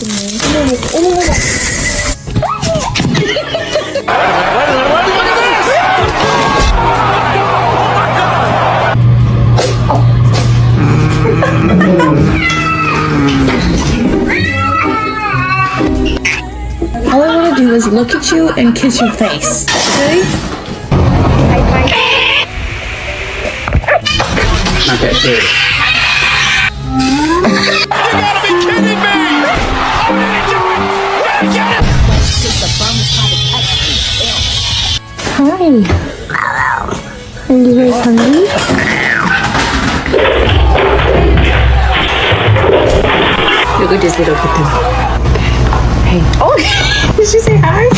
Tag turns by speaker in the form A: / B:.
A: All I want to do is look at you and kiss your face. Okay?
B: Okay, good.
C: You gotta be kidding me! What are you doing? Gotta get it!
D: Hi. Are you guys hungry?
A: Look at this little kitten.
D: Oh, did she say hi?